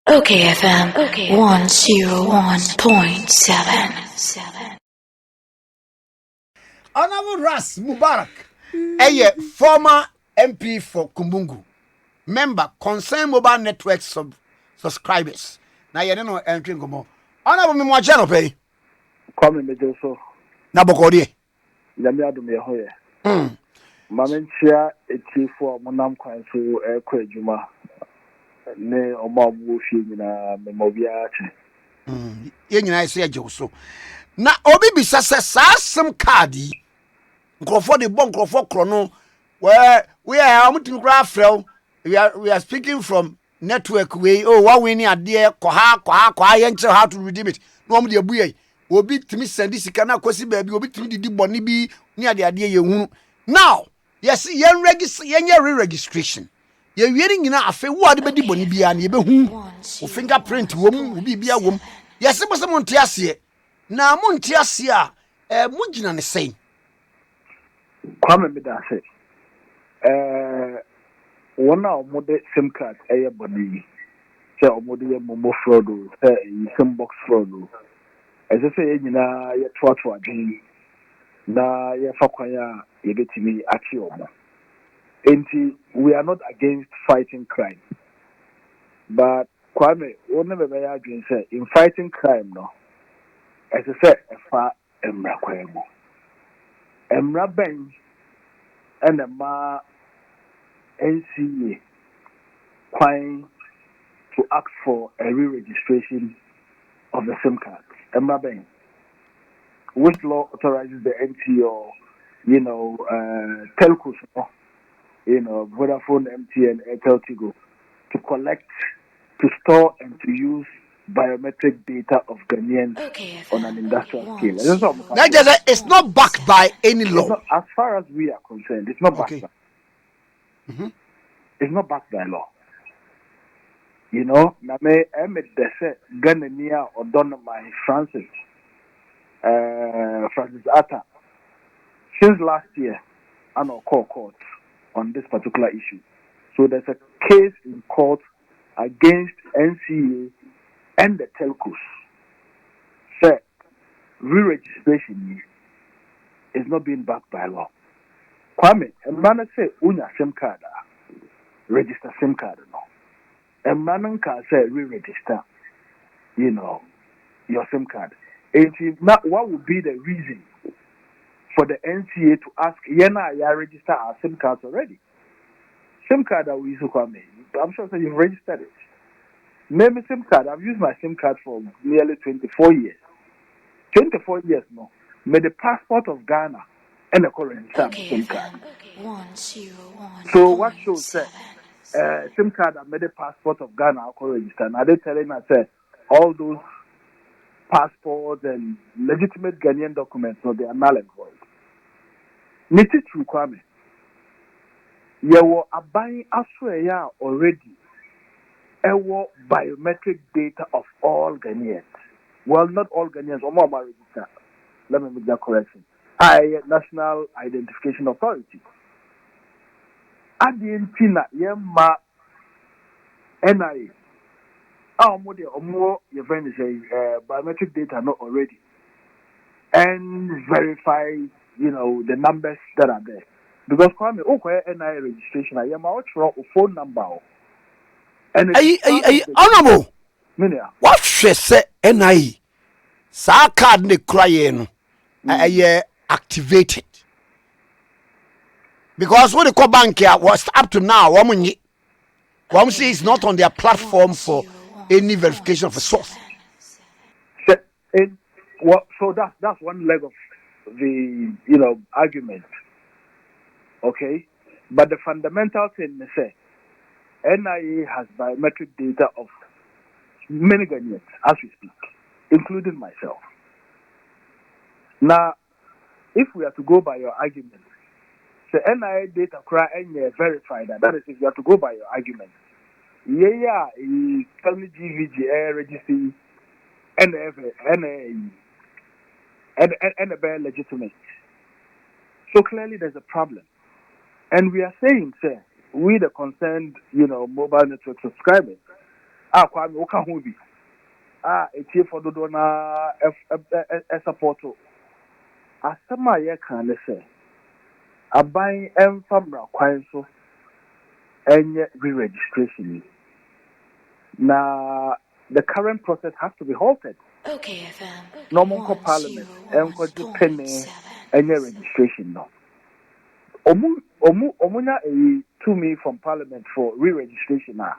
OKFM 101.7. Honorable Ras Mubarak, a former MP for Kumbungu, member concerned mobile network subscribers. Now you don't know entering Gomo. Honorable Mimwachano pay. Come me do so. Nabokodi. Yami adu me hoye. Mamentia e chief for monam kwan so e kwa adwuma. Ne omo abu fi nyina me mobia ache. Ye nyina ise agye so. Na obi bisa se some card yi. Nkrofo de bon nkrofo kro no where we are amutimi kra frel. We are speaking from network way. Oh, what we need ade kwa ye nche how to redeem it. No mo de abu ye. Obi timi send sika na kwesi baabi obi timi didi boni bi ni ade ye hunu. Now, yes, yen register yen re-registration. Ye wieri nyina afa wo ade bedi boni bia na ye be hu. O fingerprint wom obi bia wom. Yes, mo se mo nte ase. Na mo nte ase a mo gina ne sei. Kwame me da se. Wona omode SIM card eye boni. Se omode ye momo fraud o, se SIM box fraud o. Ese se ye nyina ye twatwa adwen. Na ye fakwanya ye betimi achi omo. Enti, we are not against fighting crime. But Kwame, one of the say in fighting crime, no, as I said, a far emra kwemo. Emra bench and a ma NCA quine to ask for a re-registration of the SIM card. Emra bench, which law authorizes the NT or telcos, Vodafone, MTN, Airtel, Tigo, to collect, to store, and to use biometric data of Ghanaians on an industrial scale. It's not backed by any law. Not, as far as we are concerned, it's not backed Okay. by. It's not backed by law. You know, Name Emmet Dese Ghanania or Donamai Francis Atta. Since last year, I'm on court on this particular issue. So there's a case in court against NCA and the telcos. Say, re-registration is not being backed by law. Kwame, a man say, unya SIM card, register SIM card, no. A man can say, re-register, your SIM card. Now, what would be the reason for the NCA to ask, I register our SIM cards already? SIM card that we use, Kwame. I'm sure that you've registered it. Name a SIM card. I've used my SIM card for nearly 24 years. 24 years, no. May the passport of Ghana and the current SIM card. So what shows that SIM card that made the passport of Ghana are registered? Are they telling us that all those passports and legitimate Ghanaian documents, no, they are null and void? Niti true, Kwame. You were buying Australia already. Biometric data of all Ghanaians. Well, not all Ghanaians. Register. Let me make that correction. National Identification Authority. At the Intina, Yema NIA. Your friend is biometric data not already. And verify, the numbers that are there. Because Kwame, NIA registration, I am out for a phone number. And honorable. What she say NIE? Sa card ne crying activated. Because when the call bank here was up to now, one say it's not on their platform for any verification of a source. So that's one leg of the argument. Okay? But the fundamental thing is say NIA has biometric data of many Ghanaians as we speak, including myself. Now, if we are to go by your argument, the NIA data cry and verified that is if you have to go by your argument. Tell me GVG registry and a bare legitimate. So clearly there's a problem. And we are saying, sir, we the concerned, mobile network subscribers, Kwame woka ho bi etie for dodo na support asema ye kan ne say aban emfamra kwan so enye re-registration na the current process has to be halted. OKFM Normal parliament enko penny 101.7. enye registration no omunya to me from parliament for re-registration now.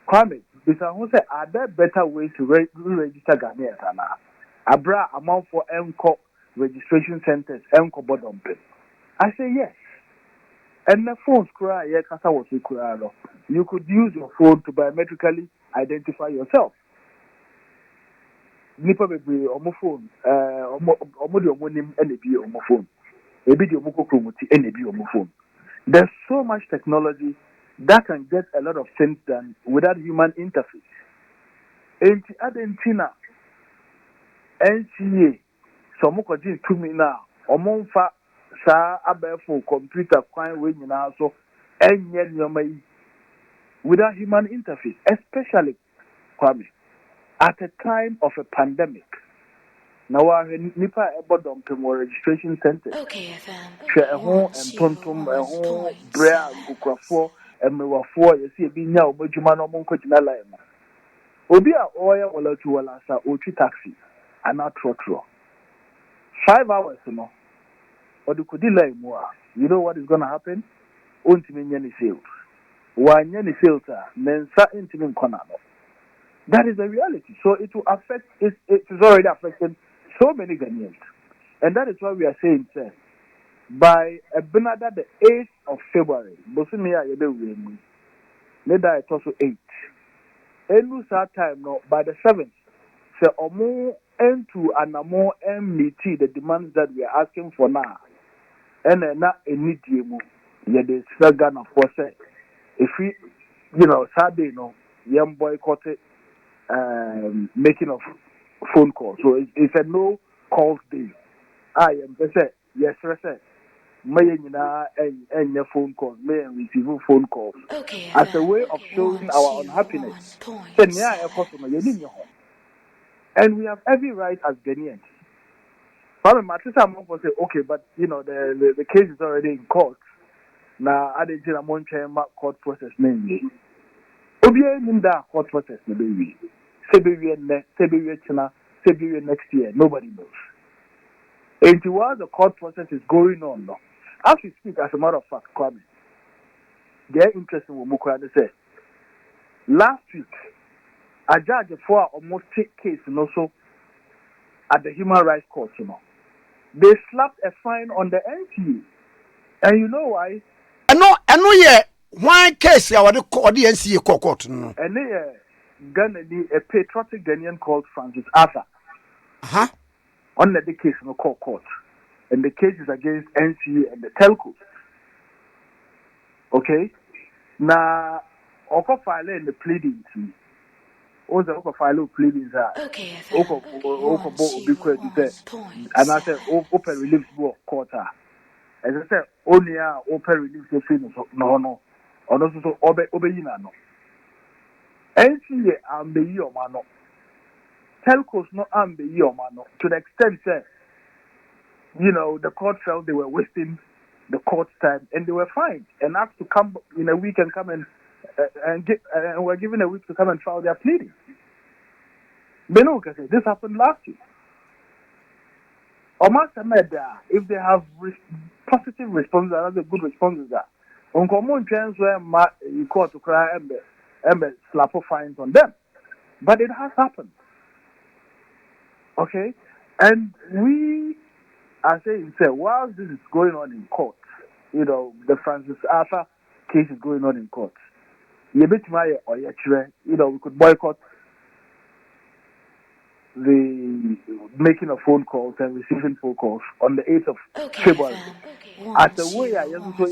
Kwame, because who say are there better ways to re-register Ghanaians now? Abra amount for enco registration centers enco bottom pay. I say yes. And the phones cry, yeah, kasa was you could use your phone to biometrically identify yourself. Nipa bebree omo phone omo de omo nim ene bi omo phone. Ebi de omo kokromuti ene bi omo phone. There's so much technology that can get a lot of things done without human interface. Enti adentina NCA so mo kwaji tumi na omo mfa saa abefo computer kwan we nyina so enye nyoma yi without human interface, especially Kwame at a time of a pandemic. Now our nipa ebodom pemo registration center. Hwɛ ɛho ntontom ɛho brea nkukrafo emewafo yesi ebi nya obadwuma no mo nkogina line mo. Obi a oya wala tu wala sa otwi taxi ana trotro. 5 hours no. Or could delay more. You know what is going to happen? Untimi sales. Wanya ni sales mensa intimi kona. That is the reality. So it will affect. It is already affecting so many Ghanaians, and that is why we are saying, sir, by Benada the 8th of February, Bosumia Yebe Neda it also 8. Enu that time no by the 7th, say omo into anamo meet the demands that we are asking for now. And na enidie mu ye de Ghana for say if we Saturday no yam boycott making of phone calls. So it's a no calls day. I am say yes sir may nyina enya phone calls, may receive phone calls as a way of showing our unhappiness. And we have every right as Ghanaians. My sister will say, okay, but the case is already in court. Now, I didn't say court process mainly. Obia in that court process, maybe. Sebiwe next year, nobody knows. And while the court process is going on now, as we speak, as a matter of fact, Kwame, they're interested in Mukwa. They say, last week, a judge for a almost case and also at the Human Rights Court, they slapped a fine on the NTA. And you know why? I know, yeah. One case, I would call the NCA court. And Ghana, a patriotic Ghanaian called Francis Arthur. On the case in the court. And the case is against NCA and the telcos. Okay? Now, Oko file in the pleadings. Also, Oko file pleadings are. Oko and I said, open relief board court. As I said, only open relief no. Or also so obeyina no. NCA and the year mano. Telcos no and the year mano. To the extent that the court felt they were wasting the court time and they were fined and asked to come in a week and come and were given a week to come and file their pleading. This happened last week. If they have positive responses and other good responses, on common chance where you court to cry and slap fines on them. But it has happened. Okay? And we are saying, while this is going on in court, the Francis Arthur case is going on in court. We could boycott the making of phone calls and receiving phone calls on the 8th of February. As a way, I am so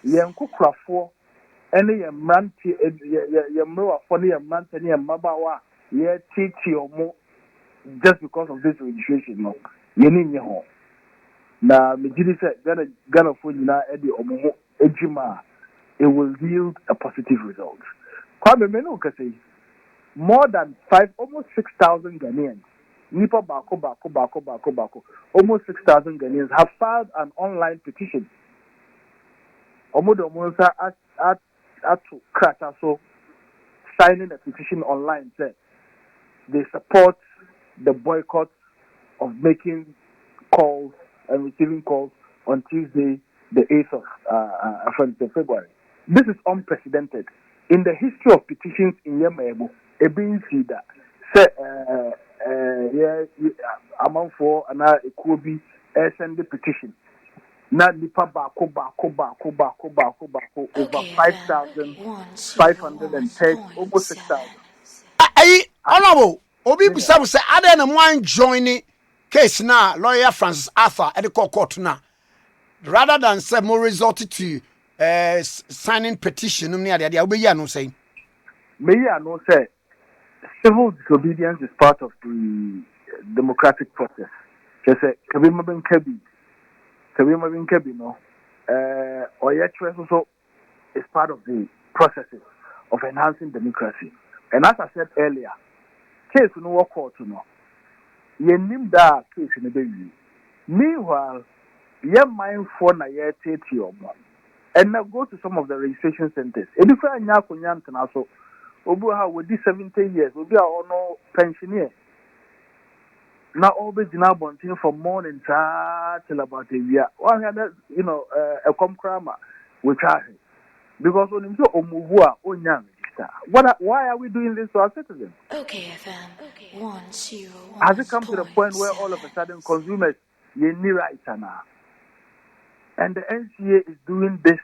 Yankukrafo, any manti, Yamroa, funny, and Mantani, and Mabawa, Titi or more, just because of this registration. No, Yenin Yaho. Now, Mijidi said, Ghana Fujina, Eddie Omo, Ejima, it will yield a positive result. Kwame Menu can say more than almost 6,000 Ghanaians. Nipa Bako. Almost 6,000 Ghanaians have filed an online petition. Omodo Monsa at Krata so signing a petition online said they support the boycott of making calls and receiving calls on Tuesday, the 8th of February. This is unprecedented. In the history of petitions in Yemebu, Ebin Sida, say, among for and it could be send the petition. Now, Nipa Bako over 5,510, almost 6,000. Honorable, Obi Bisabu say, I don't want joining case now, lawyer Francis Arthur at the court now. Rather than say more resulted to signing petition, no saying. May I know say civil disobedience is part of the democratic process. Just say Kabima Ben Kebi no or yet also is part of the processes of enhancing democracy. And as I said earlier, case no court to know. Ye nim da case in the baby. Meanwhile, ye mindful na ye take your mom. And now go to some of the registration centers. If you are now Kunyan Tanaso, Obuha with this 70 years, will be our no pensioner. Now always now bunting from morning till about a year. One had a comcrama with Charlie. Because when you say Omuvua, Onyan, why are we doing this to our citizens? OKFM 101.7. Has it come to the point where all of a sudden consumers you need rights now? And the NCA is doing this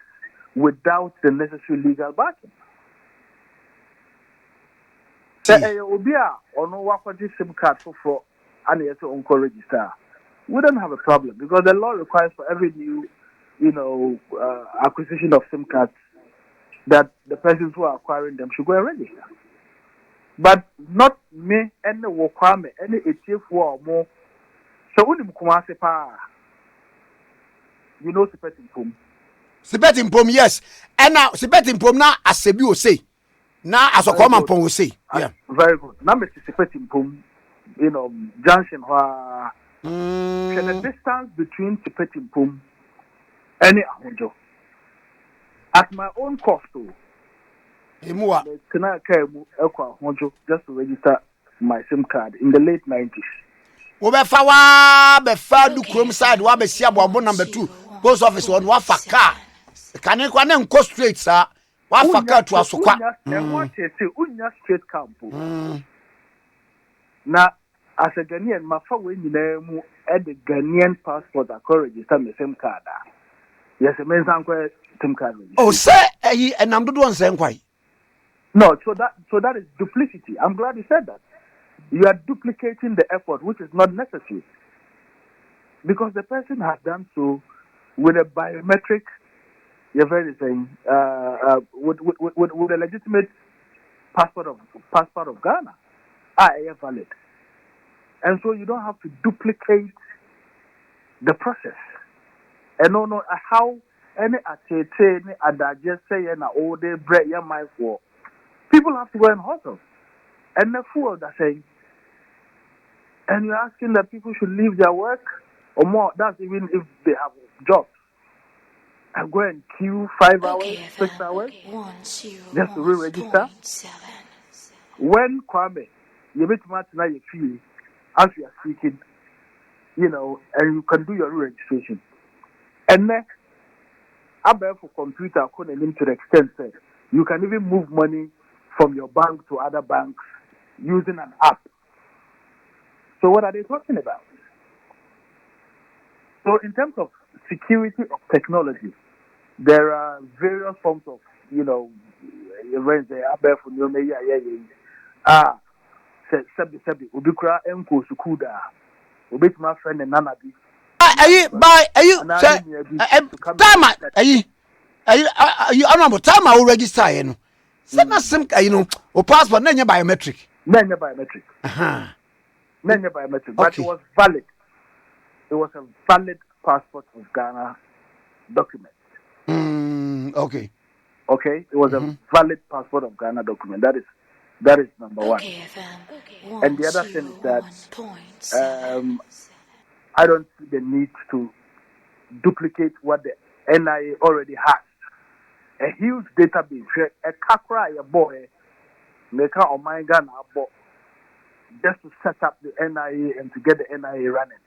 without the necessary legal backing. Say Obia or no Wakaji SIM card for and yes uncle register. We don't have a problem because the law requires for every new, acquisition of SIM cards that the persons who are acquiring them should go and register. But not me and the Wakame, any ETF or more. So when you Kumase pa, Sipetin Pum. Sipetin Pum, yes. And now Sipetin Pum now as Sebu say. Now as a common Pum will say. Yeah. Very good. Now Sipetin Pum, junction where the distance between Sipetin Pum and Ahunjo. At my own cost too. Just to register my SIM card in the late 90s. Obefawa befa du krom side wa be sia bo number 2 post office on wa fa car kan e kwa na nko straight sa wa fa car to asokwa unya straight camp na as a Ghanaian ma fa we nyina mu e the Ghanaian passport akọ register my SIM card yes me san kwa SIM card register. Oh say enam dodo on say nkwai. No, so that is duplicity. I'm glad you said that. You are duplicating the effort, which is not necessary. Because the person has done so with a biometric, you're very saying, with a legitimate passport of Ghana. Valid. And so you don't have to duplicate the process. And no, how any adage say na all day bread your mind for. People have to go and hustle. And the fool are saying, and you're asking that people should leave their work or more. That's even if they have jobs. And go and queue 5 hours, 6 hours, just to re-register. When Kwame, you meet Martina, you feel as you are speaking, and you can do your re-registration. And then, I bet for computer, to the extent that you can even move money from your bank to other banks using an app. So what are they talking about? So in terms of security of technology, there are various forms of, Sebi, Ubikra Enko Sukuda, Ubit my friend and Nanabi. Are you honorable time I will register Send us some, or passport, then your biometric. None biometric. Biometric, but it was valid. It was a valid passport of Ghana document. Okay. Okay, it was a valid passport of Ghana document. That is number one. OKFM, And the other thing is that I don't see the need to duplicate what the NIA already has. A huge database. A kakra a boy, make a my Ghana just to set up the NIA and to get the NIA running.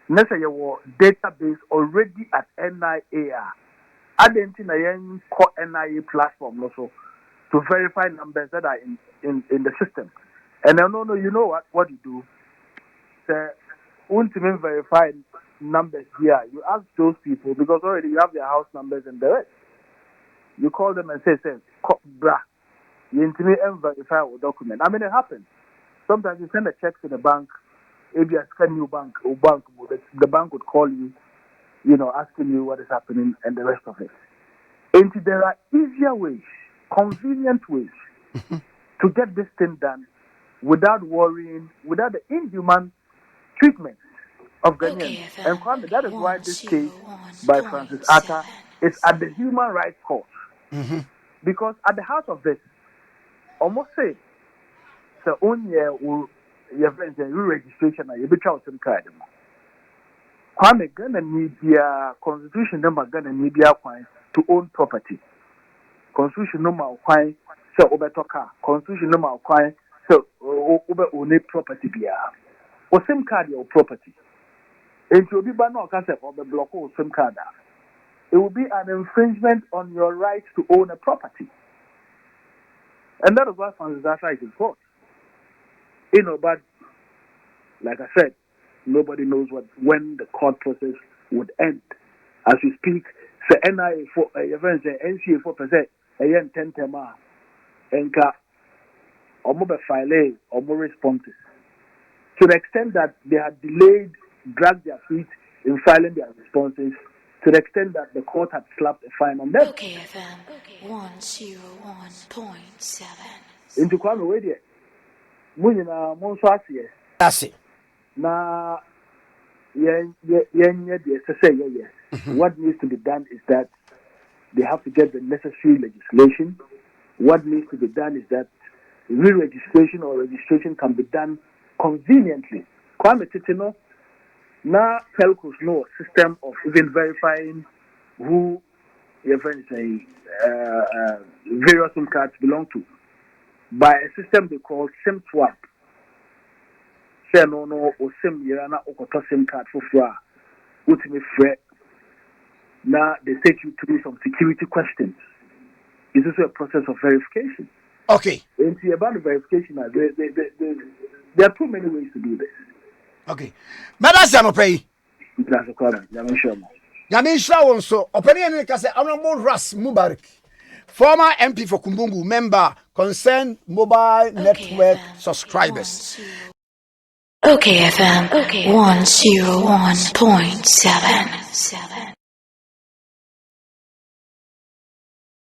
Next year, your database already at NIA. I didn't think I call NIA platform also to verify numbers that are in the system. And I know you know what you do. Say, ultimately verify numbers here. You ask those people because already you have their house numbers and the rest. You call them and say, brah, you intimate and verify a document. I mean, it happens. Sometimes you send a check to the bank, maybe a new bank or bank, the bank would call you, asking you what is happening and the rest of it. And there are easier ways, convenient ways to get this thing done without worrying, without the inhuman treatment of Ghanaians. And Kwame, that is why this case by Francis Atta is at the Human Rights Court. Because at the heart of this, almost say, so only your friends and registration, you be child SIM card. Kwame, Ghana media constitution number Ghana media to own property. Constitution number kwai so obetoka. Constitution number kwai so own property bia. O SIM card your property. If you be no concept of the block or SIM card, it will be an infringement on your right to own a property. And that is why Francis Atta is in court. But like I said, nobody knows when the court process would end. As we speak, the NIA for NCA 4%, a 10 tema, and or more file or more responses. To the extent that they had delayed, dragged their feet in filing their responses, to the extent that the court had slapped a fine on them. OKFM 101.7. Into Kwame Wedie, Munina Monswasi. That's it. Now, yes. What needs to be done is that they have to get the necessary legislation. What needs to be done is that re-registration or registration can be done conveniently. Kwame Titino, now telcos know a system of even verifying who your friends say various SIM cards belong to by a system they call SIM swap. Say no or SIM yana okoto SIM card for fra ultimate threat. Now they take you through some security questions. It's also a process of verification. Okay. And about the verification, there are too many ways to do this. Okay. Madam Pay. That's a problem. Yamisha also, opinion say Honorable Ras Mubarak, former MP for Kumbungu, member, concerned mobile network subscribers. OKFM 101.7.